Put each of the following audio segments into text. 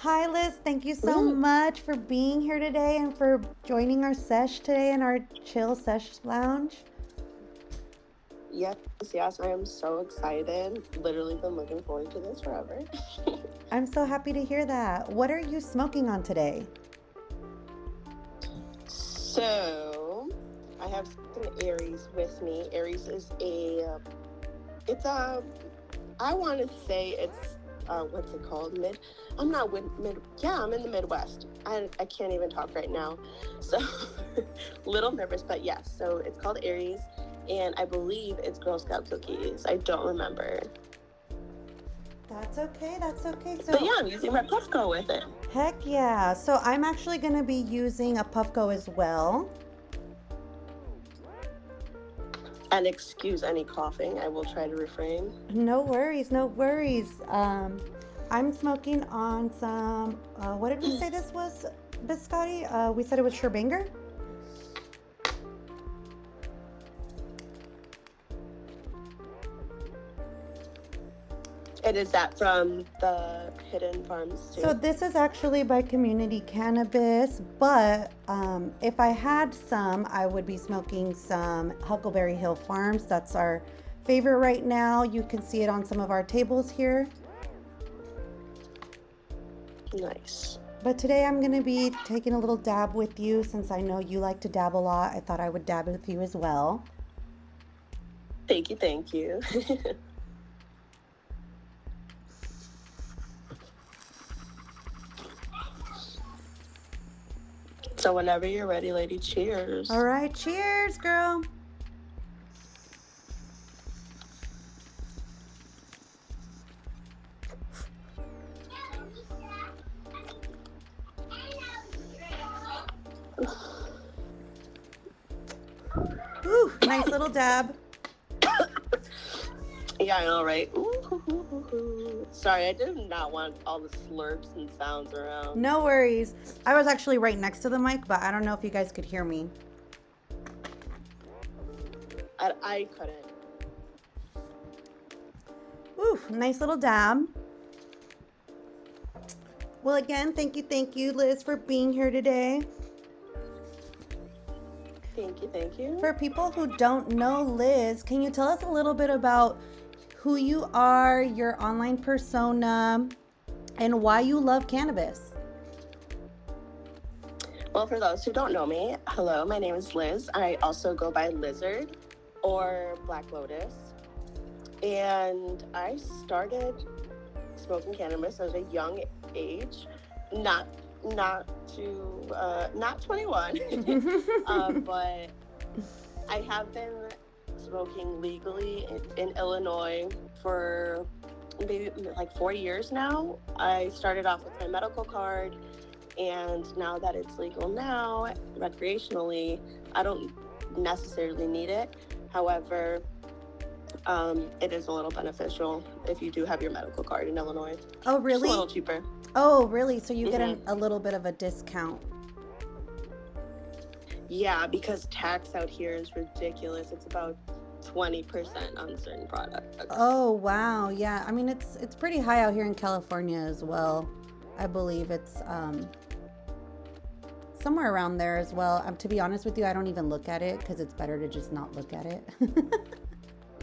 Hi, Liz. Thank you so Mm, much for being here today and for joining our sesh today in our chill sesh lounge. yes, yes, I am so excited. Literally been looking forward to this forever. I'm so happy to hear that. What are you smoking on today? So, I have some Aries with me. Aries is it's a, I want to say it's, what's it called? I'm not yeah, I'm in the Midwest. I can't even talk right now. So, little nervous, but yes. So, it's called Aries, and I believe it's Girl Scout cookies. I don't remember. That's okay. That's okay. But So, yeah, I'm using my Puffco with it. heck yeah. So, I'm actually going to be using a Puffco as well. And excuse any coughing. I will try to refrain. No worries. No worries. I'm smoking on some, what did we say this was, Biscotti? We said it was Sherbanger? And is that from the Hidden Farms So too? this is actually by Community Cannabis, but if I had some, I would be smoking some Huckleberry Hill Farms. That's our favorite right now. You can see it on some of our tables here. Nice. But today I'm going to be taking a little dab with you since I know you like to dab a lot. I thought I would dab with you as well. Thank you, thank you. So whenever you're ready, lady, All cheers. right, cheers, girl. Ooh, nice little dab. Yeah, I know, right? Ooh. Sorry, I did not want all the slurps and sounds around. No worries. I was actually right next to the mic, but I don't know if you guys could hear me. I couldn't. Ooh, nice little dab. Well, again, thank you, Liz, for being here today. Thank you, thank you. For people who don't know Liz, can you tell us a little bit about who you are, your online persona, and why you love cannabis? Well, for those who don't know me, hello, my name is Liz. I also go by Lizard or Black Lotus. And I started smoking cannabis at a young age, not not 21, but I have been smoking legally in Illinois for maybe like 4 years now. I started off with my medical card, and now that it's legal now recreationally, I don't necessarily need it. However, it is a little beneficial if you do have your medical card in Illinois. Oh, Just a really? little cheaper. Oh, really? So you get Mm-hmm. a little bit of a discount. Yeah, because tax out here is ridiculous. It's about 20% on certain products. Oh, wow. Yeah. I mean, it's pretty high out here in California as well. I believe it's somewhere around there as well. To be honest with you, I don't even look at it because it's better to just not look at it.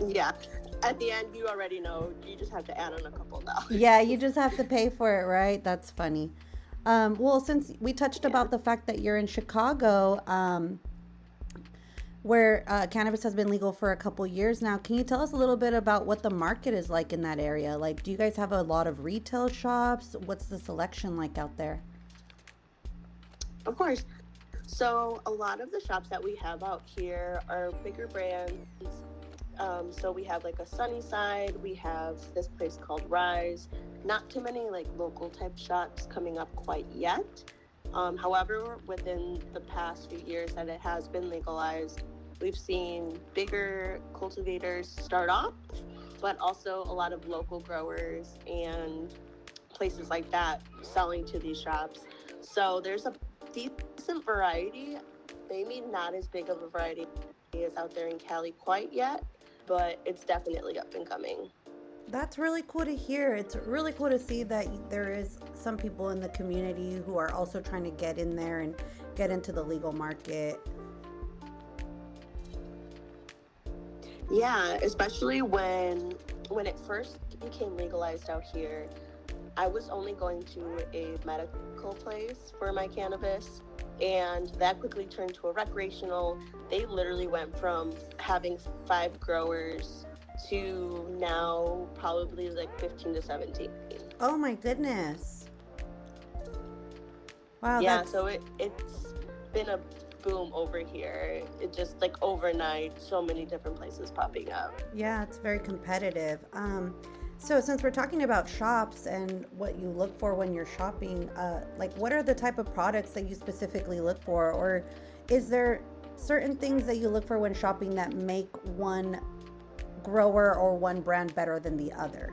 Yeah. At the end, you already know. You just have to add on a couple dollars. Yeah, you just have to pay for it, right? That's funny. Well, since we touched Yeah. about the fact that you're in Chicago, where cannabis has been legal for a couple years now, can you tell us a little bit about what the market is like in that area? Like, do you guys have a lot of retail shops? What's the selection like out there? Of course. So a lot of the shops that we have out here are bigger brands. So we have like a Sunnyside. We have this place called Rise. Not too many like local type shops coming up quite yet. However, within the past few years that it has been legalized, we've seen bigger cultivators start off, but also a lot of local growers and places like that selling to these shops. So there's a decent variety, maybe not as big of a variety as out there in Cali quite yet, but it's definitely up and coming. That's really cool to hear. It's really cool to see that there is some people in the community who are also trying to get in there and get into the legal market. Yeah, especially when it first became legalized out here, I was only going to a medical place for my cannabis, and that quickly turned to a recreational. They literally went from having 5 growers to now probably like 15 to 17. Oh my goodness. Wow, Yeah, that's so it's been a boom over here. It just like overnight, so many different places popping up. yeah, it's very competitive. So since we're talking about shops and what you look for when you're shopping, like what are the type of products that you specifically look for, or is there certain things that you look for when shopping that make one grower or one brand better than the other?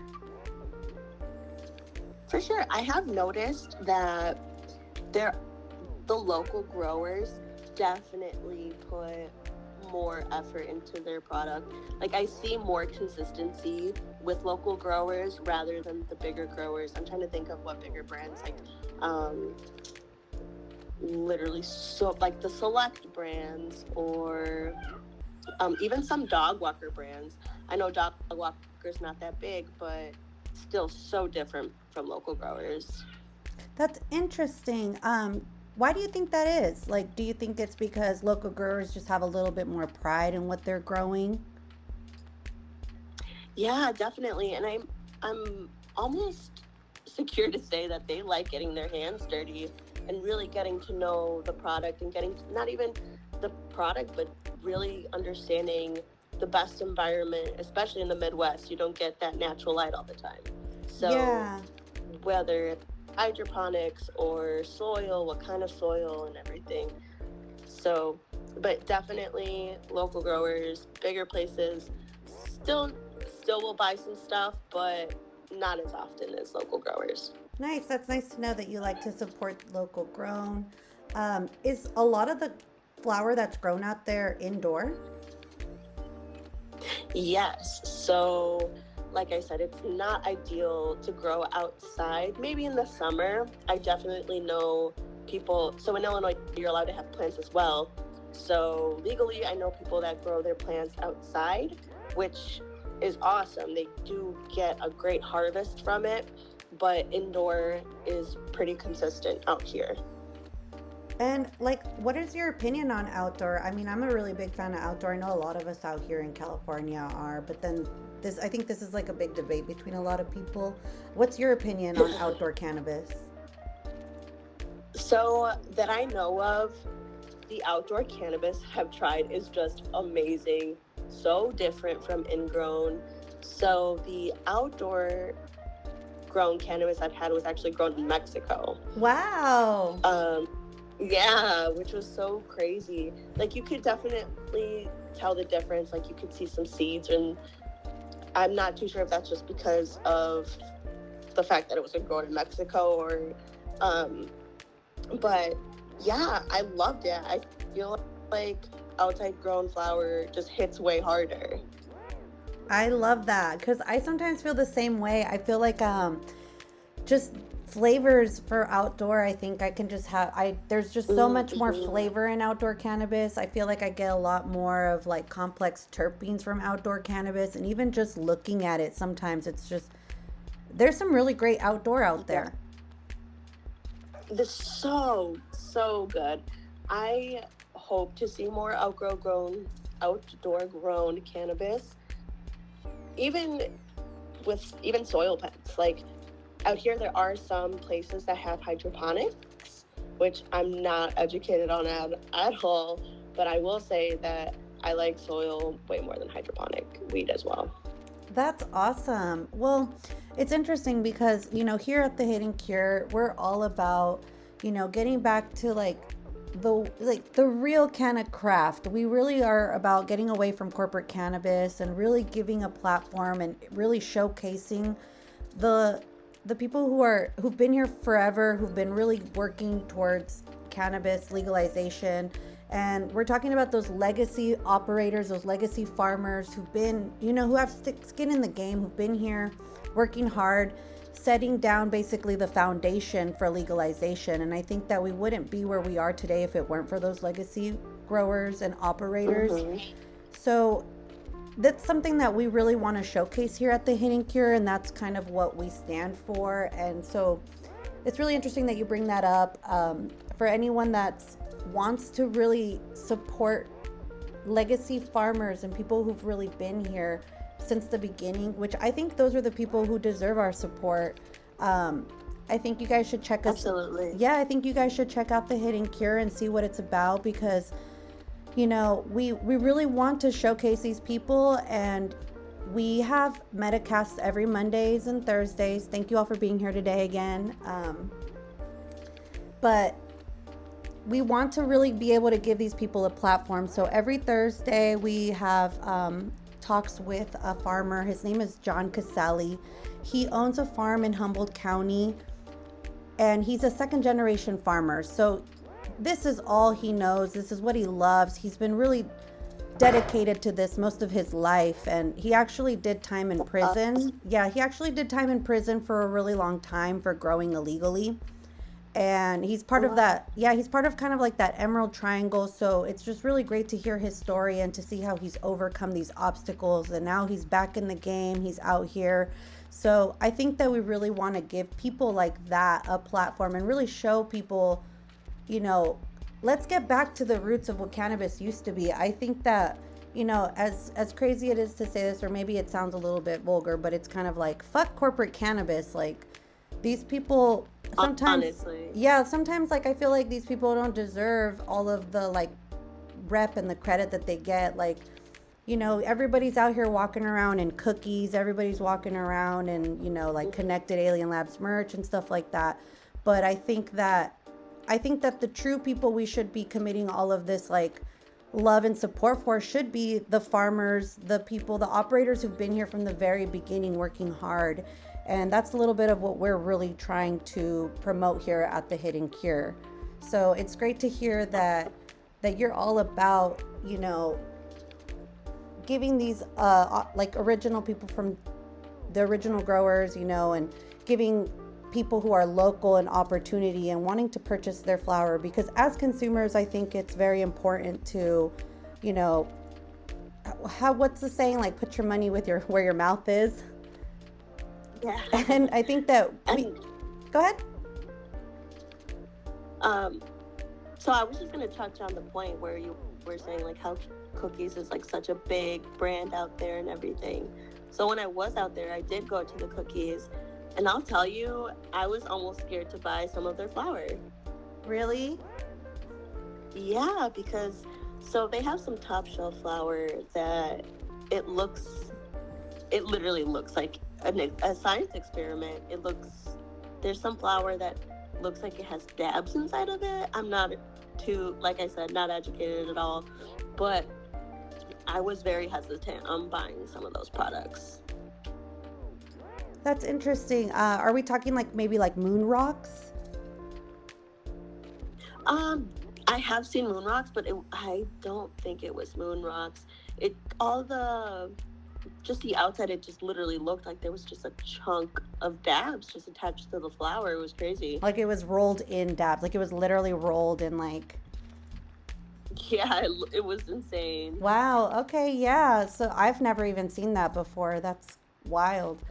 For sure, I have noticed that there the local growers definitely put more effort into their product. Like I see more consistency with local growers rather than the bigger growers. I'm trying to think of what bigger brands like um literally so like the select brands or even some dog walker brands. I know dog walker's not that big, but still so different from local growers. That's interesting. Why do you think that is? Like, do you think it's because local growers just have a little bit more pride in what they're growing? Yeah, definitely. And I'm almost secure to say that they like getting their hands dirty and really getting to know the product and getting not even the product, but really understanding the best environment, especially in the Midwest. You don't get that natural light all the time. So Yeah. whether it's hydroponics or soil, what kind of soil and everything. So, but definitely local growers, bigger places, still still will buy some stuff, but not as often as local growers. Nice. That's nice to know that you like to support local grown. Is a lot of the flower that's grown out there indoor? Yes. So, like I said, it's not ideal to grow outside. Maybe in the summer. I definitely know people. So, in Illinois, you're allowed to have plants as well. So, legally, I know people that grow their plants outside, which is awesome. They do get a great harvest from it, but indoor is pretty consistent out here. And like, what is your opinion on outdoor? I mean, I'm a really big fan of outdoor. I know a lot of us out here in California are, but then I think this is like a big debate between a lot of people. What's your opinion on outdoor cannabis? So, that I know of, the outdoor cannabis have tried is just amazing. So different from ingrown. So the outdoor grown cannabis I've had was actually grown in Mexico. Wow. Um, yeah, which was so crazy. Like you could definitely tell the difference. Like you could see some seeds, and I'm not too sure if that's just because of the fact that it was grown in Mexico or um, but yeah, I loved it. I feel like outside grown flower just hits way harder. I love that because I sometimes feel the same way. I feel like just flavors for outdoor, I think I can just have I there's just so much more Mm-hmm. flavor in outdoor cannabis. I feel like I get a lot more of like complex terpenes from outdoor cannabis, and even just looking at it sometimes it's just there's some really great outdoor out Yeah, there. this so good. I hope to see more outdoor grown cannabis, even with even soil plants. Like out here, there are some places that have hydroponics, which I'm not educated on at all. But I will say that I like soil way more than hydroponic weed as well. That's awesome. Well, it's interesting because, here at the Hidden Cure, we're all about, getting back to the real kind of craft. We really are about getting away from corporate cannabis and really giving a platform and really showcasing the the people who've been here forever, who've been really working towards cannabis legalization And we're talking about those legacy operators, those legacy farmers who've been, who have skin in the game, who've been here working hard, setting down basically the foundation for legalization. And I think that we wouldn't be where we are today if it weren't for those legacy growers and operators. So that's something that we really want to showcase here at the Hidden Cure, and that's kind of what we stand for. And so it's really interesting that you bring that up. For anyone that wants to really support legacy farmers and people who've really been here since the beginning, which I think those are the people who deserve our support. I think you guys should check us. Absolutely. Yeah, I think you guys should check out the Hidden Cure and see what it's about, because we really want to showcase these people, and we have Metacasts every Mondays and Thursdays. Thank you all for being here today again. But we want to really be able to give these people a platform. So every Thursday we have talks with a farmer. His name is John Casale. He owns a farm in Humboldt County, and he's a second generation farmer. So this is all he knows. This is what he loves. He's been really dedicated to this most of his life, and he actually did time in prison. Yeah, he actually did time in prison for a really long time for growing illegally. And he's part of that. Yeah, he's part of kind of like that Emerald Triangle. So it's just really great to hear his story and to see how he's overcome these obstacles. And now he's back in the game. He's out here. So I think that we really want to give people like that a platform and really show people, let's get back to the roots of what cannabis used to be. I think that, as crazy it is to say this, or maybe it sounds a little bit vulgar, but it's kind of like, fuck corporate cannabis. Like, these people sometimes, honestly. Yeah, sometimes like I feel like these people don't deserve all of the like rep and the credit that they get. Like, everybody's out here walking around in cookies, everybody's walking around and like Connected Alien Labs merch and stuff like that. But I think that the true people we should be committing all of this like love and support for should be the farmers, the people, the operators who've been here from the very beginning working hard. And that's a little bit of what we're really trying to promote here at the Hidden Cure. So it's great to hear that you're all about, giving these like original people from the original growers, and giving people who are local an opportunity and wanting to purchase their flower. Because as consumers, I think it's very important to, what's the saying? Like, put your money where your mouth is. Yeah. And I think that go ahead. So I was just going to touch on the point where you were saying like how cookies is like such a big brand out there and everything. So when I was out there, I did go to the cookies, and I'll tell you, I was almost scared to buy some of their flour. Really? Yeah, because so they have some top shelf flour that it literally looks like a science experiment. There's some flour that looks like it has dabs inside of it. I'm not too, like I said, not educated at all, but I was very hesitant on buying some of those products. That's interesting. Are we talking like maybe like moon rocks? I have seen moon rocks, but I don't think it was moon rocks. Just the outside, it just literally looked like there was just a chunk of dabs just attached to the flour. It was crazy. Like it was rolled in dabs. Like it was literally rolled in like... Yeah, it was insane. Wow. Okay. Yeah. So I've never even seen that before. That's wild.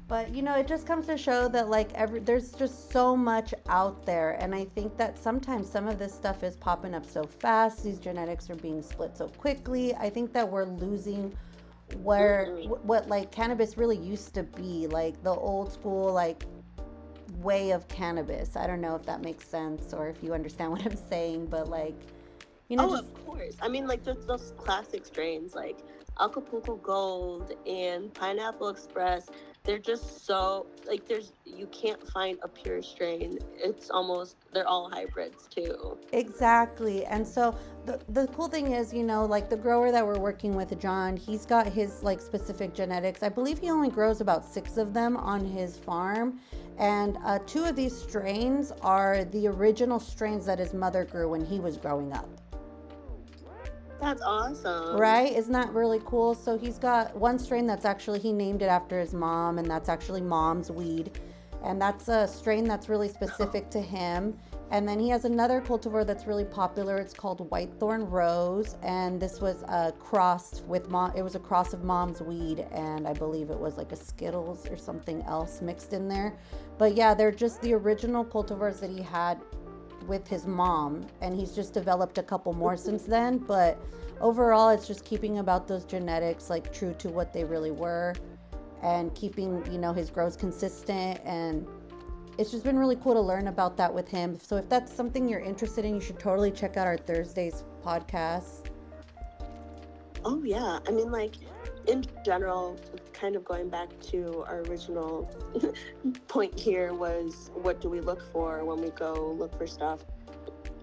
But, it just comes to show that like there's just so much out there. And I think that sometimes some of this stuff is popping up so fast. These genetics are being split so quickly. I think that we're losing what like cannabis really used to be, like the old school like way of cannabis. I don't know if that makes sense or if you understand what I'm saying, but like, of course. I mean, like those classic strains like Acapulco Gold and Pineapple Express. They're just so like you can't find a pure strain. They're all hybrids too. Exactly. And so the cool thing is, like the grower that we're working with, John, he's got his like specific genetics. I believe he only grows about 6 of them on his farm. And 2 of these strains are the original strains that his mother grew when he was growing up. That's awesome. Right? Isn't that really cool? So he's got one strain that's actually, he named it after his mom, and that's actually mom's weed. And that's a strain that's really specific to him. And then he has another cultivar that's really popular. It's called Whitethorn Rose. And this was a cross with mom. It was a cross of mom's weed. And I believe it was like a Skittles or something else mixed in there. But yeah, they're just the original cultivars that he had with his mom, and he's just developed a couple more since then. But overall, it's just keeping about those genetics like true to what they really were, and keeping, you know, his grows consistent. And it's just been really cool to learn about that with him. So if that's something you're interested in, you should totally check out our Thursdays podcast. Oh yeah, I mean, like, in general, kind of going back to our original point here was, what do we look for when we go look for stuff?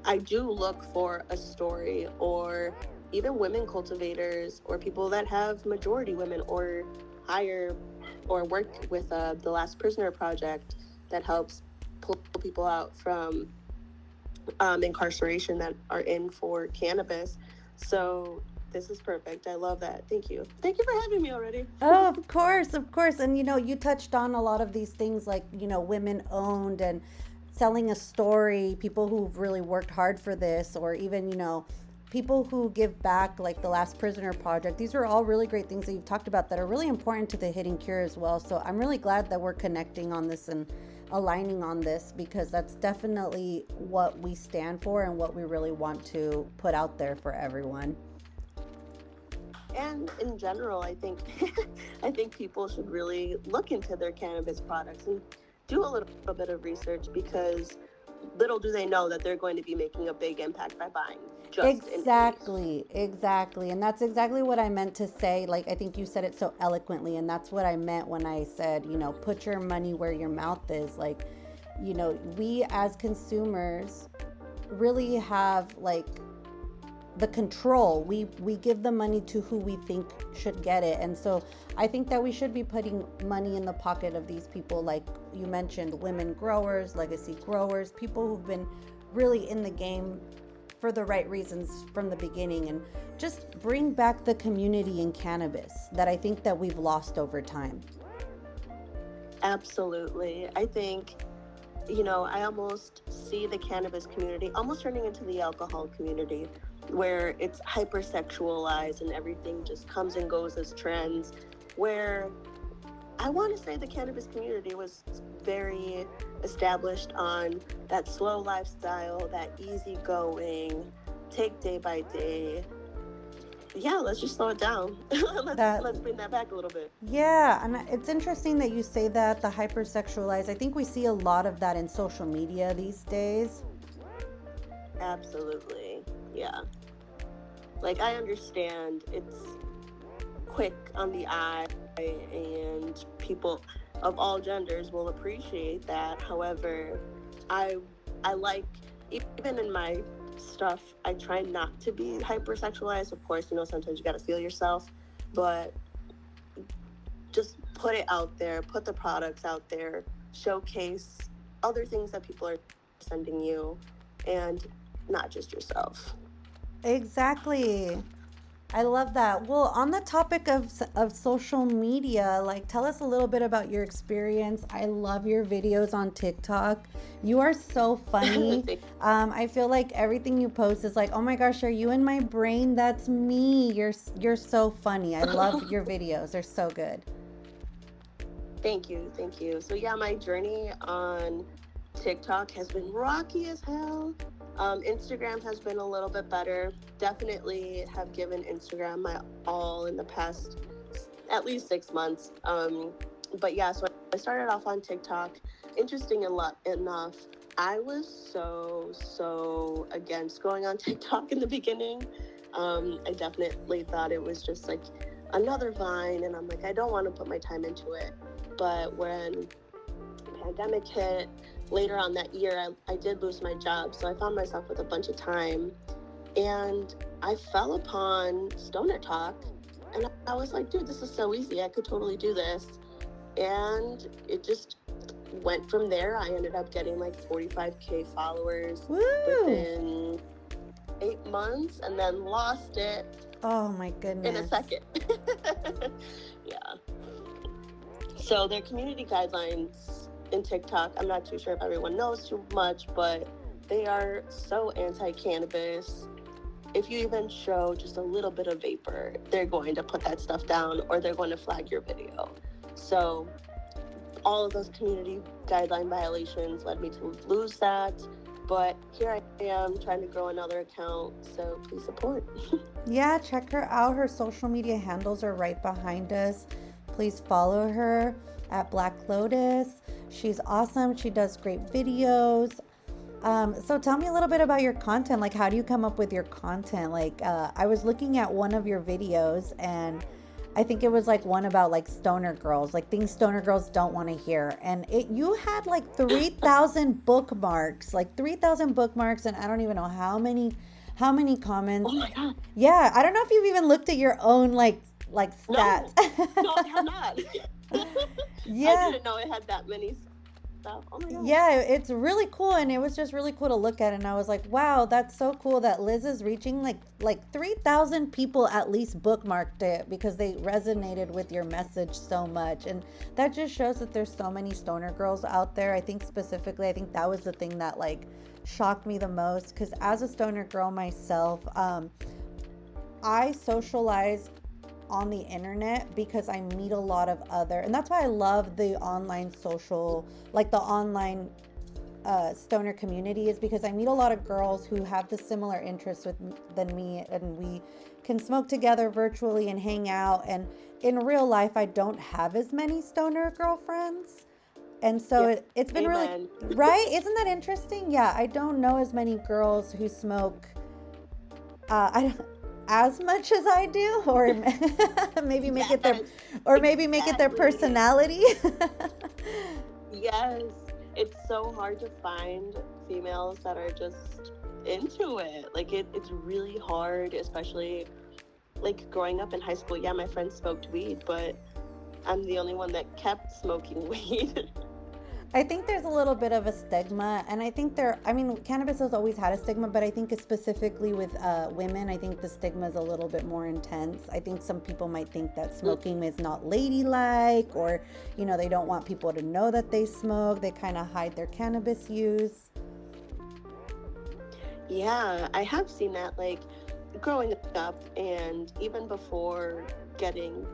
I do look for a story, or even women cultivators, or people that have majority women, or hire or work with the Last Prisoner Project that helps pull people out from incarceration that are in for cannabis. So this is perfect. I love that. Thank you. Thank you for having me already. Oh, of course, of course. And you know, you touched on a lot of these things, like, you know, women owned and selling a story, people who've really worked hard for this, or even, you know, people who give back, like the Last Prisoner Project. These are all really great things that you've talked about that are really important to the Hidden Cure as well. So I'm really glad that we're connecting on this and aligning on this, because that's definitely what we stand for and what we really want to put out there for everyone. And in general, I think I think people should really look into their cannabis products and do a little bit of research, because little do they know that they're going to be making a big impact by buying. Exactly. And that's exactly what I meant to say. Like, I think you said it so eloquently, and that's what I meant when I said, you know, put your money where your mouth is. Like, you know, we as consumers really have like the control. We give the money to who we think should get it. And so I think that we should be putting money in the pocket of these people, like you mentioned, women growers, legacy growers, people who've been really in the game for the right reasons from the beginning, and just bring back the community in cannabis that I think that we've lost over time. Absolutely. I think, you know, I almost see the cannabis community almost turning into the alcohol community, where it's hypersexualized and everything just comes and goes as trends, where I want to say the cannabis community was very established on that slow lifestyle, that easy going, take day by day. Yeah, let's just slow it down. Let's bring that back a little bit. Yeah, and it's interesting that you say that, the hypersexualized. I think we see a lot of that in social media these days. Absolutely. Yeah. Like, I understand it's quick on the eye, and people of all genders will appreciate that. However, I like, even in my stuff, I try not to be hypersexualized. Of course, you know, sometimes you got to feel yourself, but just put it out there, put the products out there, showcase other things that people are sending you, and not just yourself. Exactly. I love that. Well, on the topic of social media, like, tell us a little bit about your experience. I love your videos on TikTok. You are so funny. I feel like everything you post is like, oh my gosh, are you in my brain? That's me. You're so funny. I love your videos. They're so good. Thank you. So yeah, my journey on TikTok has been rocky as hell. Instagram has been a little bit better. Definitely have given Instagram my all in the past at least 6 months. But yeah, so I started off on TikTok. Interesting enough, I was so against going on TikTok in the beginning. I definitely thought it was just like another Vine, and I'm like, I don't want to put my time into it. But when the pandemic hit, later on that year, I did lose my job, so I found myself with a bunch of time, and I fell upon Stoner Talk, and I was like, dude, this is so easy. I could totally do this. And it just went from there. I ended up getting like 45K followers Woo! within 8 months and then lost it Oh my in a goodness. second. Yeah. So their community guidelines in TikTok, I'm not too sure if everyone knows too much, but they are so anti-cannabis. If you even show just a little bit of vapor, they're going to put that stuff down or they're going to flag your video. So all of those community guideline violations led me to lose that. But here I am trying to grow another account, so please support. Yeah, check her out. Her social media handles are right behind us. Please follow her at Black Lotus. She's awesome. She does great videos. So tell me a little bit about your content. Like, how do you come up with your content? Like, I was looking at one of your videos, and I think it was like one about like stoner girls, like things stoner girls don't want to hear. And you had like 3,000 bookmarks, like 3,000 bookmarks, and I don't even know how many Oh comments. my God. Yeah, I don't know if you've even looked at your own like No, stats. no, I have not. I Yeah. didn't know it had that many stuff. Oh my gosh. Yeah, it's really cool, and it was just really cool to look at, and I was like, wow, that's so cool that Liz is reaching like 3,000 people at least bookmarked it because they resonated with your message so much. And that just shows that there's so many stoner girls out there. I think specifically, I think that was the thing that like shocked me the most, because as a stoner girl myself, I socialize on the internet because I meet a lot of other, and that's why I love the online social, like the online stoner community, is because I meet a lot of girls who have the similar interests than me, and we can smoke together virtually and hang out. And in real life, I don't have as many stoner girlfriends. And so Yep. it's been really, Amen. right? Isn't that interesting? Yeah, I don't know as many girls who smoke I don't, as much as I do, or maybe make it their, Yes, or maybe make it their exactly. personality. Yes. It's so hard to find females that are just into it. Like it's really hard, especially like growing up in high school. Yeah, my friends smoked weed, but I'm the only one that kept smoking weed. I think there's a little bit of a stigma, and I think I mean, cannabis has always had a stigma, but I think specifically with women, I think the stigma is a little bit more intense. I think some people might think that smoking is not ladylike, or, they don't want people to know that they smoke. They kind of hide their cannabis use. Yeah, I have seen that, like growing up and even before getting,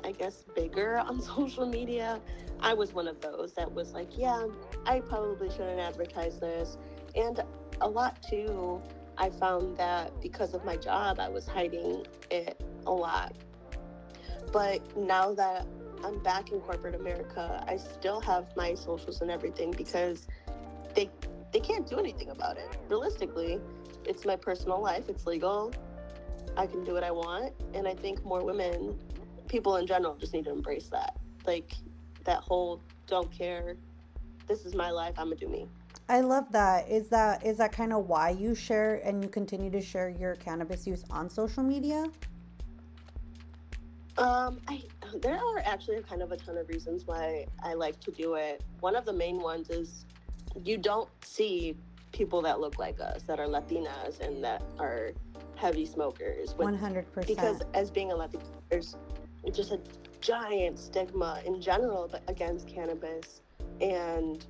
I guess, bigger on social media. I was one of those that was like, yeah, I probably shouldn't advertise this. And a lot too, I found that because of my job, I was hiding it a lot. But now that I'm back in corporate America, I still have my socials and everything because they they can't do anything about it. Realistically, it's my personal life. It's legal. I can do what I want, and I think more women, people in general, just need to embrace that. Like that whole don't care. This is my life. I'm gonna do me. I love that. Is that kind of why you share and you continue to share your cannabis use on social media? I There are actually kind of a ton of reasons why I like to do it. One of the main ones is you don't see people that look like us, that are Latinas and that are heavy smokers. Because 100%. as being a Latina, there's just a giant stigma in general against cannabis, and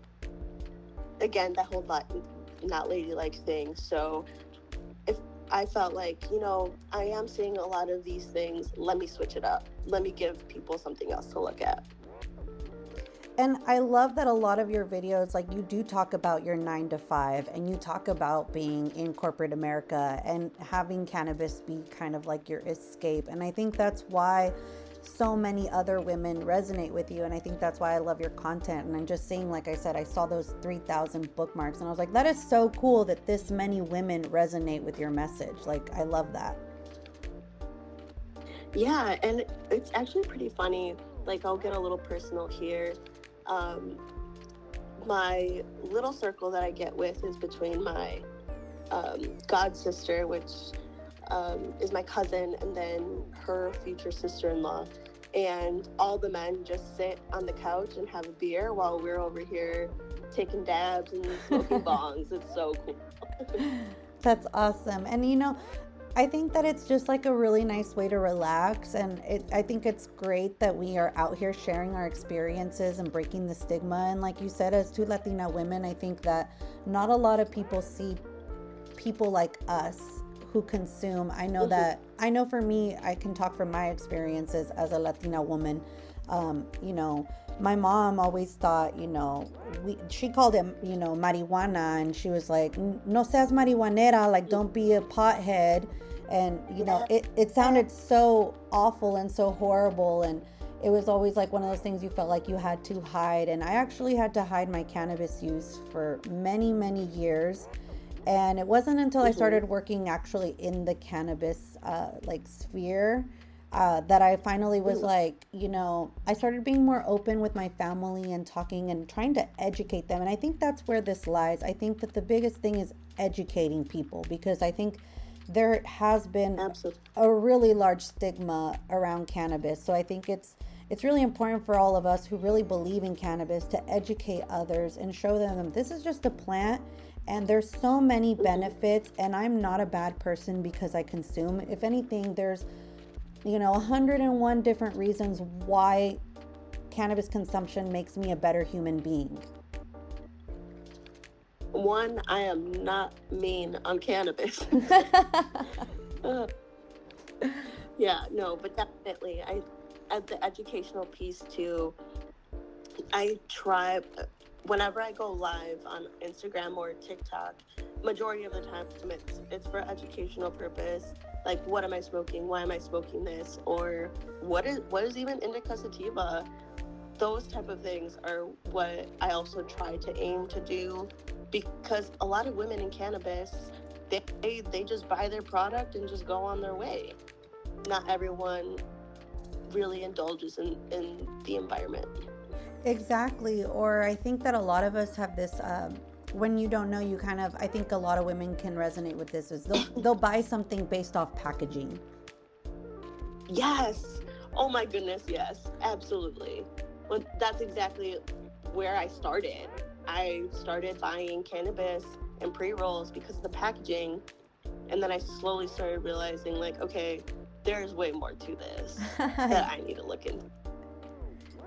again that whole not ladylike thing. So if I felt like, I am seeing a lot of these things, let me switch it up. Let me give people something else to look at. And I love that a lot of your videos, like you do talk about your 9 to 5, and you talk about being in corporate America and having cannabis be kind of like your escape. And I think that's why so many other women resonate with you. And I think that's why I love your content. And I'm just saying, like I said, I saw those 3,000 bookmarks, and I was like, that is so cool that this many women resonate with your message. Like, I love that. Yeah, and it's actually pretty funny. Like, I'll get a little personal here. Um, my little circle that I get with is between my god sister, which is my cousin, and then her future sister-in-law. And all the men just sit on the couch and have a beer while we're over here taking dabs and smoking bongs. It's so cool. That's awesome. And I think that it's just like a really nice way to relax. And I think it's great that we are out here sharing our experiences and breaking the stigma. And like you said, as two Latina women, I think that not a lot of people see people like us who consume. I know for me, I can talk from my experiences as a Latina woman. My mom always thought, she called it, marijuana, and she was like, no seas marihuanera, like don't be a pothead. And, it sounded so awful and so horrible. And it was always like one of those things you felt like you had to hide. And I actually had to hide my cannabis use for many, many years. And it wasn't until I started working actually in the cannabis sphere that I finally was like, I started being more open with my family and talking and trying to educate them. And I think that's where this lies. I think that the biggest thing is educating people, because I think there has been a really large stigma around cannabis. So I think it's really important for all of us who really believe in cannabis to educate others and show them this is just a plant and there's so many benefits, and I'm not a bad person because I consume. If anything, there's 101 different reasons why cannabis consumption makes me a better human being. One, I am not mean on cannabis. Yeah, no, but definitely, at the educational piece too, I try, whenever I go live on Instagram or TikTok, majority of the time it's for educational purpose. Like, what am I smoking? Why am I smoking this? Or what is even indica sativa? Those type of things are what I also try to aim to do, because a lot of women in cannabis, they just buy their product and just go on their way. Not everyone really indulges in the environment. Exactly. Or I think that a lot of us have this, when you don't know, I think a lot of women can resonate with this, is they'll buy something based off packaging. Yes. Oh my goodness, yes. Absolutely. Well, that's exactly where I started. I started buying cannabis and pre-rolls because of the packaging, and then I slowly started realizing, like, okay, there's way more to this that I need to look into.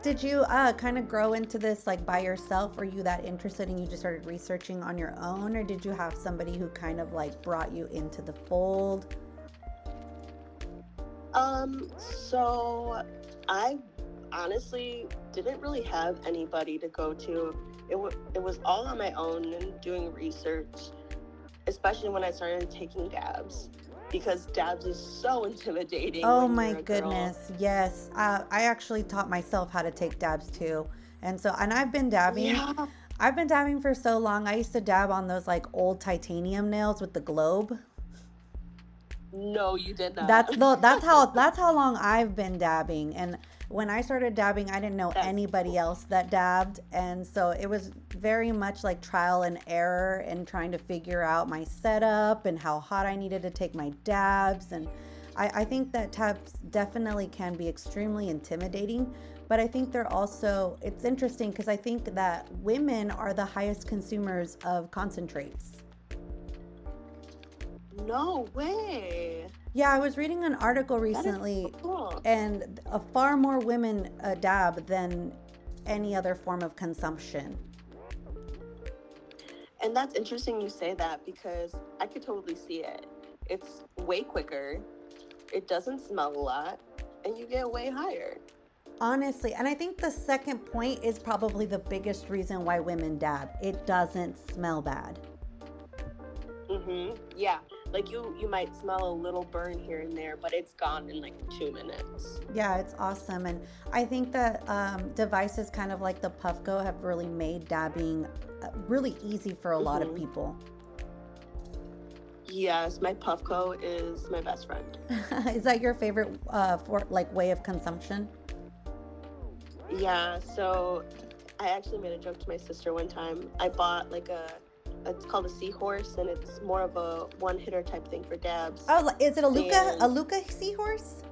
Did you kind of grow into this like by yourself? Were you that interested and you just started researching on your own, or did you have somebody who kind of like brought you into the fold? So I honestly didn't really have anybody to go to. It was all on my own and doing research, especially when I started taking dabs, because dabs is so intimidating. Oh my goodness, yes. I actually taught myself how to take dabs too. And I've been dabbing. Yeah. I've been dabbing for so long. I used to dab on those like old titanium nails with the globe. No, you did not. That's how long I've been dabbing. And when I started dabbing, I didn't know anybody else that dabbed, and so it was very much like trial and error and trying to figure out my setup and how hot I needed to take my dabs. And I think that dabs definitely can be extremely intimidating, but I think it's interesting because I think that women are the highest consumers of concentrates. No way. Yeah, I was reading an article recently, so cool. And far more women dab than any other form of consumption. And that's interesting you say that, because I could totally see it. It's way quicker, it doesn't smell a lot, and you get way higher. Honestly, and I think the second point is probably the biggest reason why women dab. It doesn't smell bad. Yeah. Like you might smell a little burn here and there, but it's gone in like 2 minutes. Yeah, it's awesome. And I think that devices kind of like the Puffco have really made dabbing really easy for a lot of people. Yes, my Puffco is my best friend. Is that your favorite way of consumption? Yeah, so I actually made a joke to my sister one time. I bought it's called a seahorse, and it's more of a one-hitter type thing for dabs. Oh, is it a Luca seahorse?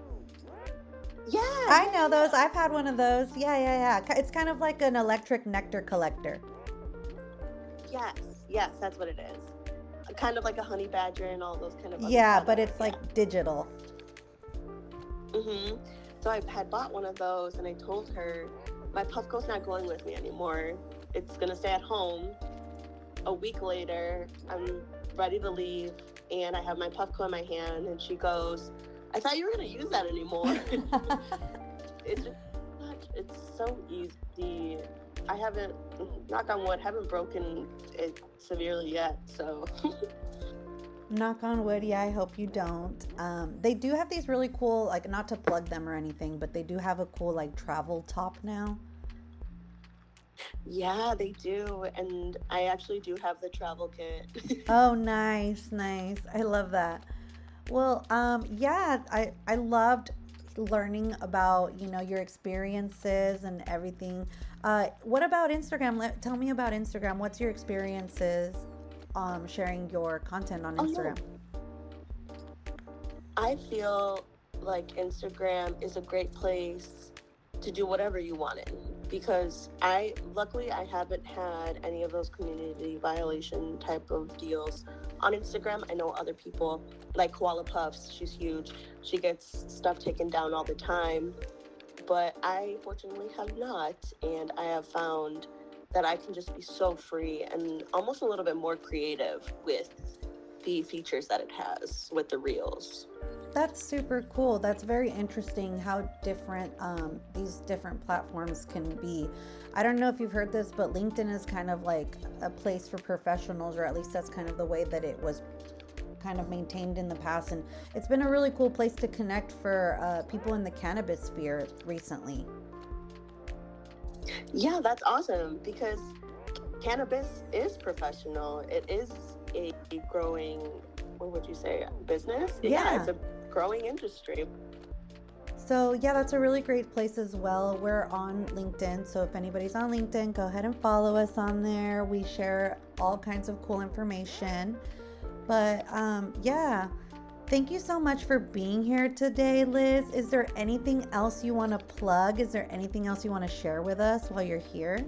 Yeah. I know those. I've had one of those. Yeah. It's kind of like an electric nectar collector. Yes, that's what it is. kind of like a honey badger and all those kind of other Yeah, but products. it's like digital. So I had bought one of those, and I told her my Puffco's not going with me anymore. It's gonna stay at home. A week later, I'm ready to leave, and I have my Puffco in my hand, and she goes, "I thought you were gonna use that anymore." It's just it's so easy. I haven't, knock on wood, haven't broken it severely yet. So Knock on wood. Yeah, I hope you don't. They do have these really cool, like, not to plug them or anything, but they do have a cool, like, travel top now. yeah, they do, and I actually do have the travel kit. Oh, nice, nice. I love that. Well, yeah, I loved learning about, your experiences and everything. What about Instagram? Tell me about Instagram. What's your experiences sharing your content on Oh yeah, Instagram? I feel like Instagram is a great place to do whatever you want in, because luckily I haven't had any of those community violation type of deals on Instagram. I know other people like Koala Puffs, she's huge. She gets stuff taken down all the time, but I fortunately have not, and I have found that I can just be so free and almost a little bit more creative with the features that it has with the reels. That's super cool. That's very interesting how different these different platforms can be. I don't know if you've heard this, but LinkedIn is kind of like a place for professionals, or at least that's kind of the way that it was kind of maintained in the past. And it's been a really cool place to connect for people in the cannabis sphere recently. Yeah, that's awesome, because cannabis is professional. It is a growing, what would you say, business? Yeah. It's a growing industry. So, yeah, that's a really great place as well. We're on LinkedIn. So, if anybody's on LinkedIn, go ahead and follow us on there. We share all kinds of cool information. But, yeah, thank you so much for being here today, Liz. Is there anything else you want to plug? Is there anything else you want to share with us while you're here?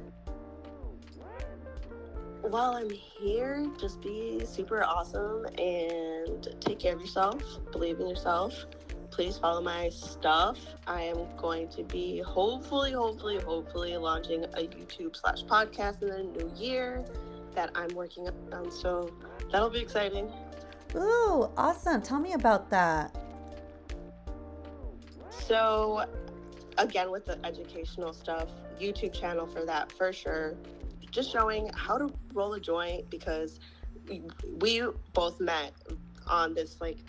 While I'm here, just be super awesome and take care of yourself. Believe in yourself. Please follow my stuff. I am going to be hopefully launching a YouTube/podcast in the new year that I'm working on. So that'll be exciting. Ooh, awesome. Tell me about that. So again, with the educational stuff, YouTube channel for that for sure. Just showing how to roll a joint, because we both met on this like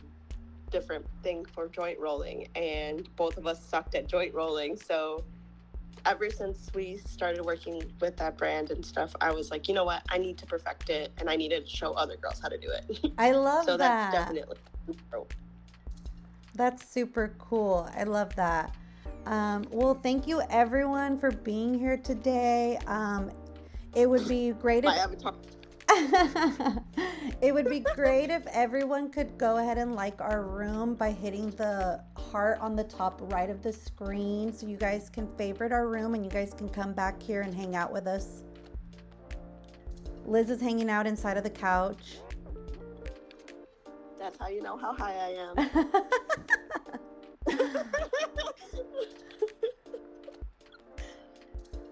different thing for joint rolling, and both of us sucked at joint rolling. So ever since we started working with that brand and stuff, I was like, you know what, I need to perfect it, and I needed to show other girls how to do it. I love So that. that's definitely That's super cool. I love that. Well, thank you everyone for being here today. It would be great my if avatar. it would be great if everyone could go ahead and like our room by hitting the heart on the top right of the screen, so you guys can favorite our room and you guys can come back here and hang out with us. Liz is hanging out inside of the couch. That's how you know how high I am.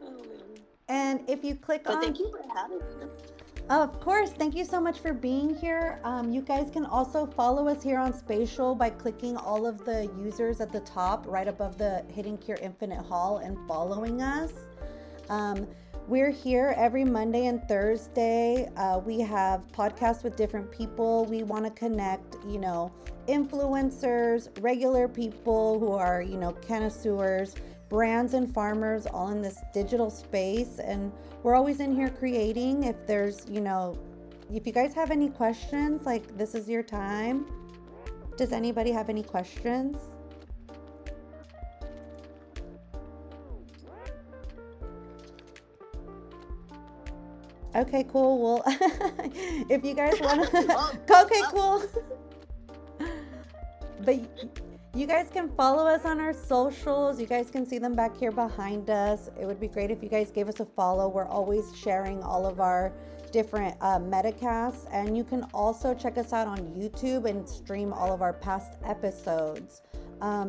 Oh man. And if you click But on, thank you for having me. of course, thank you so much for being here. You guys can also follow us here on Spatial by clicking all of the users at the top right above the Hidden Cure Infinite Hall and following us. We're here every Monday and Thursday. We have podcasts with different people. We want to connect, influencers, regular people who are, connoisseurs, brands and farmers, all in this digital space. And we're always in here creating. If there's, if you guys have any questions, like, this is your time. Does anybody have any questions? Okay, cool. Well, if you guys want to, okay, cool. But You guys can follow us on our socials. You guys can see them back here behind us. It would be great if you guys gave us a follow. We're always sharing all of our different metacasts, and you can also check us out on YouTube and stream all of our past episodes.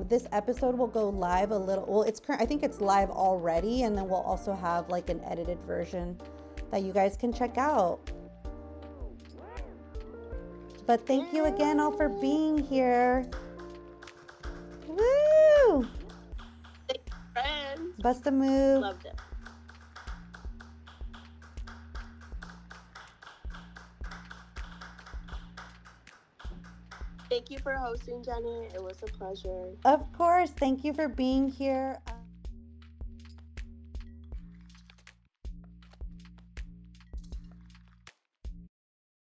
This episode will go live a little. Well, I think it's live already, and then we'll also have like an edited version that you guys can check out. But thank you again all for being here. Woo! Thank you, friends. Bust a move. Loved it. Thank you for hosting, Jenny. It was a pleasure. Of course. Thank you for being here.